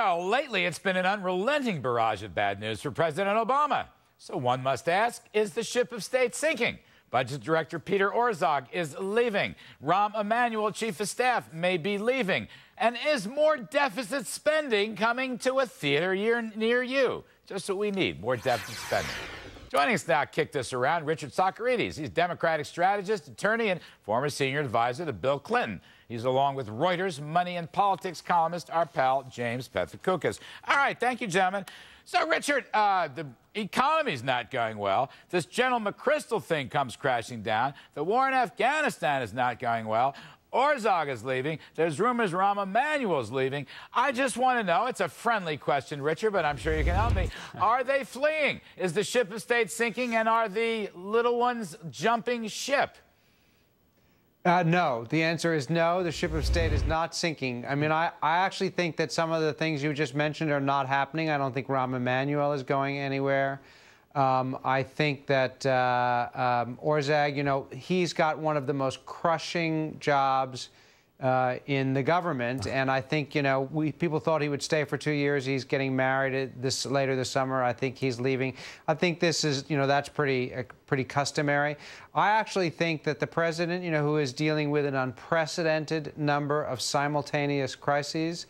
Well, lately it's been an unrelenting barrage of bad news for President Obama. So one must ask, is the ship of state sinking? Budget Director Peter Orszag is leaving. Rahm Emanuel, Chief of Staff, may be leaving. And is more deficit spending coming to a theater near you? Just what we need, more deficit spending. Joining us now to kick this around, Richard Socarides. He's Democratic strategist, attorney, and former senior advisor to Bill Clinton. He's along with Reuters money and politics columnist, our pal, James Pethokoukis. All right, thank you, gentlemen. So, Richard, the economy's not going well. This General McChrystal thing comes crashing down. The war in Afghanistan is not going well. Orszag is leaving. There's rumors Rahm Emanuel is leaving. I just want to know, it's a friendly question, Richard, but I'm sure you can help me. Are they fleeing? Is the ship of state sinking, and are the little ones jumping ship? No. The answer is no. The ship of state is not sinking. I mean, I actually think that some of the things you just mentioned are not happening. I don't think Rahm Emanuel is going anywhere. I think that Orszag, you know, he's got one of the most crushing jobs in the government, and I think, you know, people thought he would stay for 2 years. He's getting married later this summer. I think he's leaving. I think this is, you know, that's pretty customary. I actually think that the president, you know, who is dealing with an unprecedented number of simultaneous crises,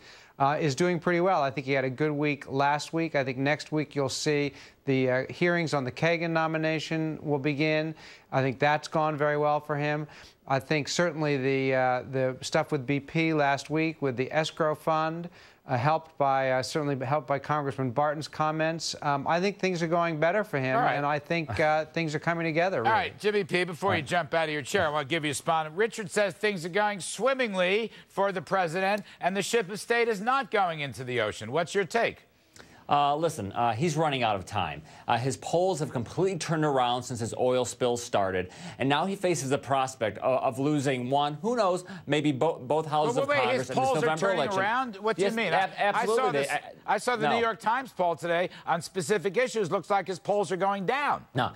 is doing pretty well. I think he had a good week last week. I think next week you'll see the hearings on the Kagan nomination will begin. I think that's gone very well for him. I think certainly the stuff with BP last week with the escrow fund, certainly helped by Congressman Barton's comments. I think things are going better for him, and I think things are coming together. Really. All right, Jimmy P., before you jump out of your chair, I want to give you a spot. Richard says things are going swimmingly for the president, and the ship of state is not going into the ocean. What's your take? Listen, he's running out of time. His polls have completely turned around since his oil spill started, and now he faces the prospect of losing one, who knows, maybe both houses of Congress in this November election. His polls are turning around? What do you mean? Absolutely. I saw the New York Times poll today on specific issues. Looks like his polls are going down. No.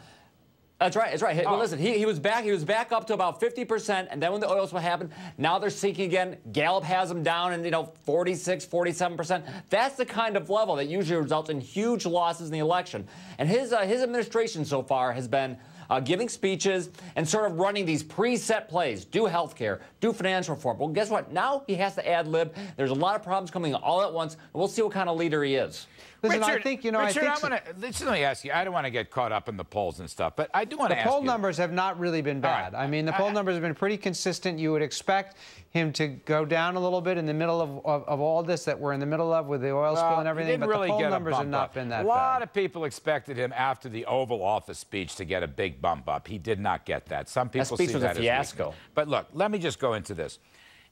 That's right. That's right. Well, listen, he was back up to about 50%, and then when the oil spill happened, now they're sinking again. Gallup has him down in, 46, 47%. That's the kind of level that usually results in huge losses in the election. And his administration so far has been giving speeches and sort of running these preset plays. Do health care, do financial reform. Well, guess what? Now he has to ad-lib. There's a lot of problems coming all at once. And we'll see what kind of leader he is. Listen, Richard, I think, you know, Richard, let me ask you, I don't want to get caught up in the polls and stuff, but I do want to ask you. The poll numbers have not really been bad. I mean, the poll numbers have been pretty consistent. You would expect him to go down a little bit in the middle of all this that we're in the middle of with the oil spill and everything, but the poll numbers have not been that bad. A lot of people expected him after the Oval Office speech to get a big bump up. He did not get that. Some people see that as a fiasco. But look, let me just go into this.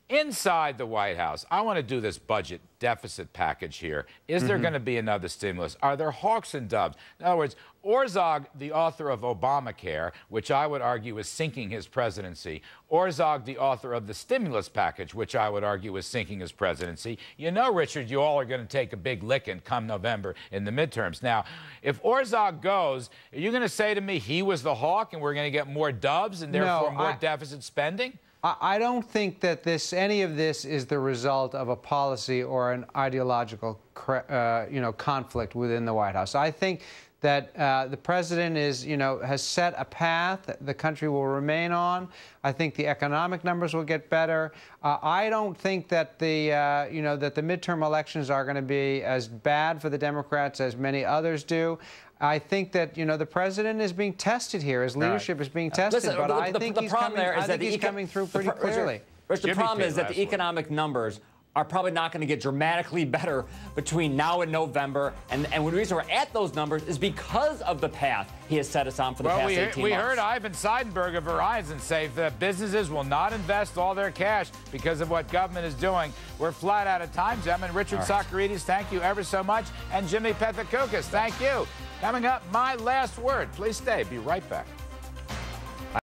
Inside the White House, I want to do this budget deficit package here. Is there going to be another stimulus? Are there hawks and doves? In other words, Orszag, the author of Obamacare, which I would argue is sinking his presidency, Orszag, the author of the stimulus package, which I would argue is sinking his presidency. You know, Richard, you all are going to take a big licking come November in the midterms. Now, if Orszag goes, are you going to say to me he was the hawk and we're going to get more doves and therefore more deficit spending? I don't think that any of this is the result of a policy or an ideological, conflict within the White House. I think that the president has set a path that the country will remain on. I think the economic numbers will get better. I don't think that the midterm elections are going to be as bad for the Democrats as many others do. I think that, the president is being tested here. His leadership is being tested, listen, but I think he's coming through pretty clearly. The problem is that the economic numbers are probably not going to get dramatically better between now and November. And the reason we're at those numbers is because of the path he has set us on for the past 18 months. We heard Ivan Seidenberg of Verizon say that businesses will not invest all their cash because of what government is doing. We're flat out of time, gentlemen. Richard Socarides, thank you ever so much. And Jimmy Pethokoukis, thank you. Coming up, my last word. Please stay. Be right back.